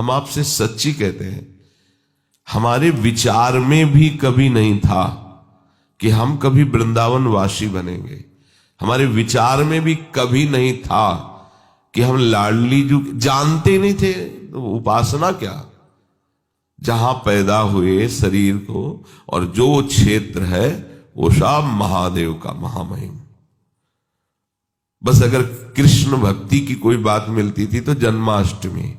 हम आपसे सच्ची कहते हैं, हमारे विचार में भी कभी नहीं था कि हम कभी वृंदावन वासी बनेंगे। हमारे विचार में भी कभी नहीं था कि हम लाडली जी जानते नहीं थे। तो उपासना क्या, जहां पैदा हुए शरीर को और जो क्षेत्र है वो सब महादेव का महामहिम। बस अगर कृष्ण भक्ति की कोई बात मिलती थी तो जन्माष्टमी,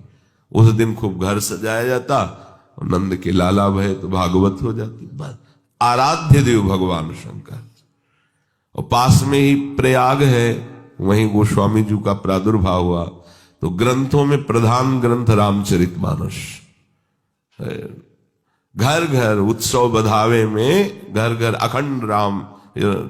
उस दिन खूब घर सजाया जाता और नंद के लाला भय तो भागवत हो जाती। बस आराध्य देव भगवान शंकर। और पास में ही प्रयाग है, वहीं गोस्वामी जी का प्रादुर्भाव हुआ। तो ग्रंथों में प्रधान ग्रंथ रामचरितमानस, घर घर उत्सव बधावे में घर घर अखंड राम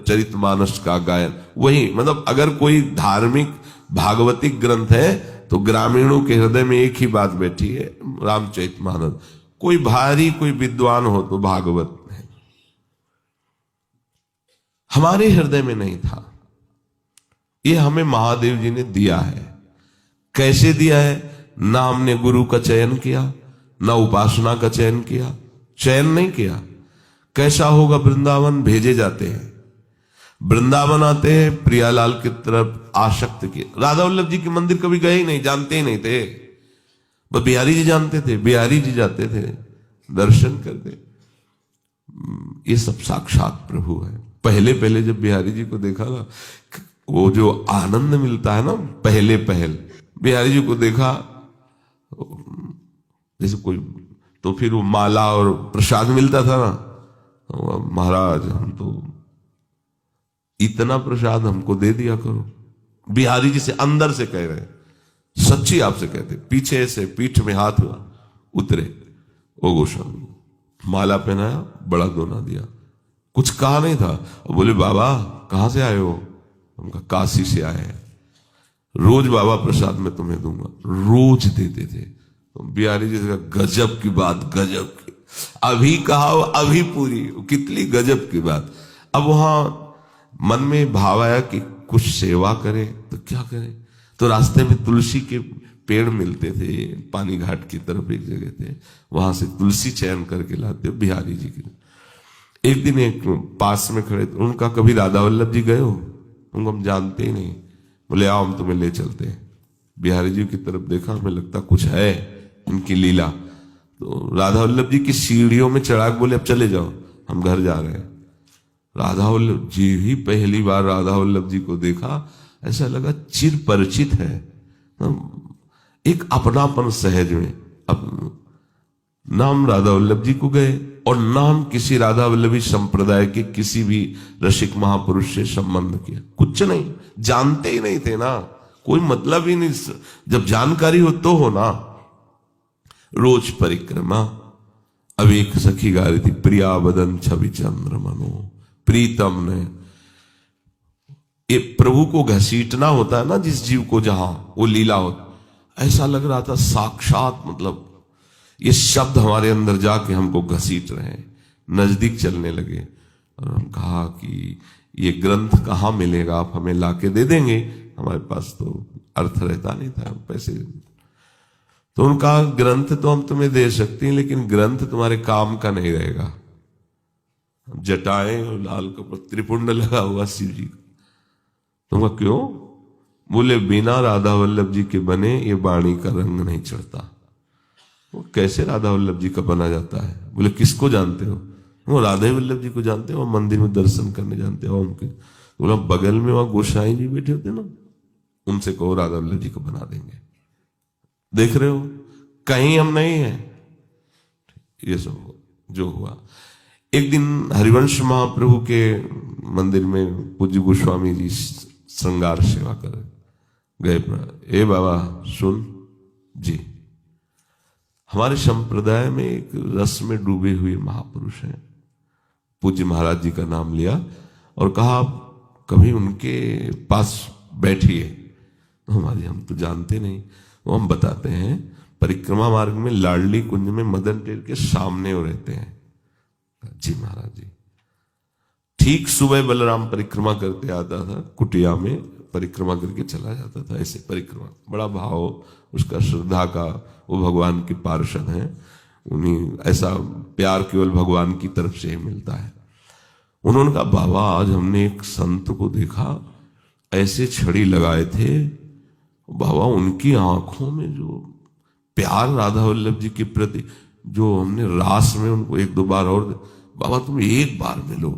चरितमानस का गायन। वही मतलब अगर कोई धार्मिक भागवतिक ग्रंथ है तो ग्रामीणों के हृदय में एक ही बात बैठी है, रामचरितमानस। कोई भारी कोई विद्वान हो तो भागवत है, हमारे हृदय में नहीं था। ये हमें महादेव जी ने दिया है। कैसे दिया है? ना हमने गुरु का चयन किया, ना उपासना का चयन किया, चयन नहीं किया। कैसा होगा? वृंदावन भेजे जाते हैं, वृंदावन आते हैं, प्रियालाल की तरफ आसक्त किए। राधा वल्लभ जी के मंदिर कभी गए ही नहीं, जानते ही नहीं थे। बस बिहारी जी जानते थे, बिहारी जी जाते थे दर्शन करते। ये सब साक्षात प्रभु है। पहले पहले जब बिहारी जी को देखा ना, वो जो आनंद मिलता है ना, पहले पहल बिहारी जी को देखा जैसे कोई, तो फिर वो माला और प्रसाद मिलता था ना, तो महाराज हम तो इतना प्रसाद हमको दे दिया करो। बिहारी जी से अंदर से कह रहे, सच्ची आपसे कहते, पीछे से पीठ में हाथ उतरे। ओ गोस्वामी, माला पहनाया, बड़ा दोना दिया, कुछ कहा नहीं था। और बोले बाबा कहां से आए हो? उनका काशी से आए हैं। रोज बाबा प्रसाद में तुम्हें दूंगा, रोज देते थे। तो बिहारी जी से गजब की बात, गजब की, अभी कहा अभी पूरी, कितनी गजब की बात। अब वहां मन में भाव आया कि कुछ सेवा करे तो क्या करे। तो रास्ते में तुलसी के पेड़ मिलते थे, पानी घाट की तरफ एक जगह थे, वहां से तुलसी चयन करके लाते बिहारी जी की। एक दिन एक पास में खड़े, उनका कभी राधा वल्लभ जी गए हो? उनको हम जानते ही नहीं। बोले आओ हम तुम्हें ले चलते हैं। बिहारी जी की तरफ देखा, हमें लगता कुछ है उनकी लीला। तो राधा वल्लभ जी की सीढ़ियों में चढ़ा के बोले अब चले जाओ, हम घर जा रहे हैं। राधा वल्लभ जी ही पहली बार राधा वल्लभ जी को देखा, ऐसा लगा चिर परिचित है, एक अपनापन सहज में। अब नाम राधा वल्लभ जी को गए और नाम किसी राधा वल्लभी संप्रदाय के किसी भी रसिक महापुरुष से संबंध किया, कुछ नहीं, जानते ही नहीं थे ना, कोई मतलब ही नहीं। जब जानकारी हो तो हो ना। रोज परिक्रमा। अब एक सखी गा रही थी, प्रिया बदन छवि चंद्र मनो, प्रीतम ने। ये प्रभु को घसीटना होता है ना जिस जीव को, जहां वो लीला होती, ऐसा लग रहा था साक्षात, मतलब ये शब्द हमारे अंदर जाके हमको घसीट रहे हैं। नजदीक चलने लगे और हम कहा कि ये ग्रंथ कहाँ मिलेगा, आप हमें लाके दे देंगे? हमारे पास तो अर्थ रहता नहीं था, पैसे। तो उनका ग्रंथ तो हम तुम्हें दे सकते हैं, लेकिन ग्रंथ तुम्हारे काम का नहीं रहेगा। जटाएं और लाल कपड़ा, त्रिपुंड लगा हुआ शिव जी का। तुमका क्यों? बोले बिना राधा वल्लभ जी के बने ये वाणी का रंग नहीं चढ़ता। वो कैसे राधा वल्लभ जी का बना जाता है? बोले किसको जानते हो? वो राधा वल्लभ जी को जानते हो, मंदिर में दर्शन करने जानते हो उनके। बोला बगल में वहां गोसाई जी बैठे होते ना, उनसे कहो राधा वल्लभ जी को बना देंगे। देख रहे हो, कहीं हम नहीं है। ये सब जो हुआ, एक दिन हरिवंश महाप्रभु के मंदिर में पूज्य गोस्वामी जी श्रृंगार सेवा कर गए। ए बाबा सुन जी, हमारे संप्रदाय में एक रस में डूबे हुए महापुरुष हैं। पूज्य महाराज जी का नाम लिया और कहा आप कभी उनके पास बैठिए। हमारे हम तो जानते नहीं, वो हम बताते हैं। परिक्रमा मार्ग में लाडली कुंज में मदन टेल के सामने वो रहते हैं। जी महाराज जी। ठीक सुबह बलराम परिक्रमा करते आता था कुटिया में, परिक्रमा करके चला जाता था, ऐसे परिक्रमा, बड़ा भाव उसका, श्रद्धा का, वो भगवान के पार्षद हैं, उन्हीं ऐसा प्यार केवल भगवान की तरफ से ही मिलता है। उन्होंने कहा बाबा आज हमने एक संत को देखा, ऐसे छड़ी लगाए थे बाबा, उनकी आंखों में जो प्यार राधा वल्लभ जी के प्रति, जो हमने रास में उनको एक दो बार और, बाबा तुम एक बार मिलो।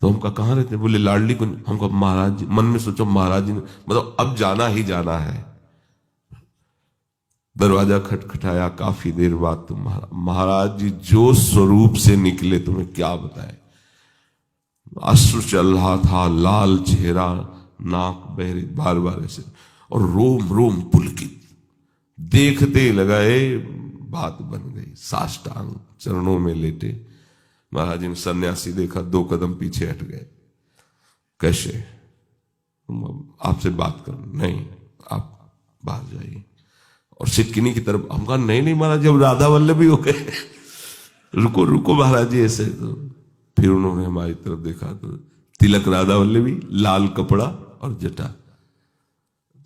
तो हम कहा रहते, बोले लाडली को। हमको महाराज जी, मन में सोचो महाराज जी ने मतलब अब जाना ही जाना है। दरवाजा खटखटाया, काफी देर बाद तुम महाराज जी जो स्वरूप से निकले तुम्हें क्या बताए, अश्रु चल रहा था, लाल चेहरा, नाक बहरे बार बार ऐसे, और रोम रोम पुलकित, देखते लगाए बात बन गई। साष्टांग चरणों में लेटे महाराज जी ने सन्यासी देखा, 2 कदम पीछे हट गए। कैसे, आपसे बात करो? नहीं, आप बाहर जाइए। और सिटकिनी की तरफ हम कहा नहीं नहीं महाराज, जब राधा वल्लभ भी हो गए रुको रुको महाराज जी ऐसे। तो फिर उन्होंने हमारी तरफ देखा तो तिलक राधा वल्लभी, लाल कपड़ा और जटा।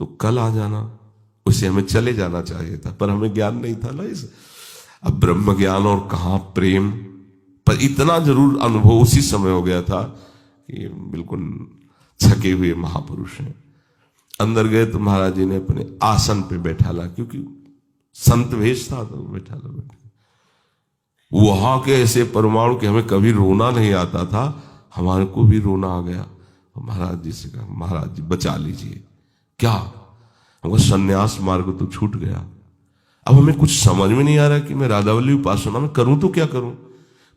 तो कल आ जाना, उसे हमें चले जाना चाहिए था, पर हमें ज्ञान नहीं था ना इस। अब ब्रह्म ज्ञान और कहां प्रेम, पर इतना जरूर अनुभव उसी समय हो गया था कि बिल्कुल छके हुए महापुरुष हैं। अंदर गए तो महाराज जी ने अपने आसन पे बैठाला, क्योंकि संत वेश था तो बैठाला। वहां के ऐसे परमाणु के हमें कभी रोना नहीं आता था, हमारे को भी रोना आ गया। महाराज जी से कहा महाराज जी बचा लीजिए। क्या? हमको सन्यास मार्ग तो छूट गया, अब हमें कुछ समझ में नहीं आ रहा कि मैं राधावल्ली उपासना में करूं तो क्या करूं।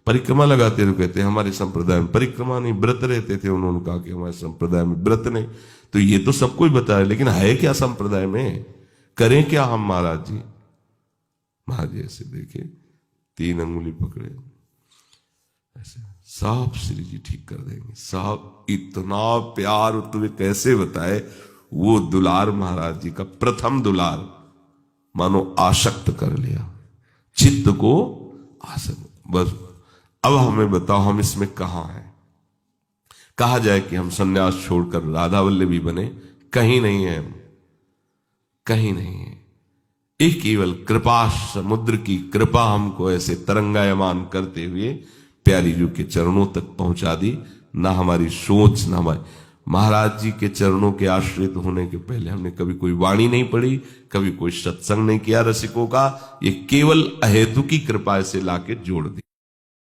परिक्रमा लगाते तो कहते हमारे संप्रदाय में परिक्रमा नहीं, व्रत रहते थे। उन्होंने कहा कि हमारे संप्रदाय में व्रत नहीं। तो ये तो सबको ही बताया, लेकिन है क्या संप्रदाय में, करें क्या हम महाराज जी? महाराज जी ऐसे देखे, 3 अंगुली पकड़े ऐसे, साहब श्री जी ठीक कर देंगे। साहब इतना प्यार तुम्हें कैसे बताए, वो दुलार महाराज जी का प्रथम दुलार मानो आसक्त कर लिया चित्त को, आसक्त। बस अब हमें बताओ हम इसमें कहां हैं? कहा जाए कि हम सन्यास छोड़कर राधा वल्लभी बने, कहीं नहीं है, हम कहीं नहीं है। एक केवल कृपा समुद्र की कृपा हमको ऐसे तरंगायमान करते हुए प्यारी जी के चरणों तक पहुंचा दी। ना हमारी सोच, ना हमारी, महाराज जी के चरणों के आश्रित होने के पहले हमने कभी कोई वाणी नहीं पढ़ी, कभी कोई सत्संग नहीं किया रसिकों का। ये केवल अहेतु की कृपा से लाके जोड़ दी।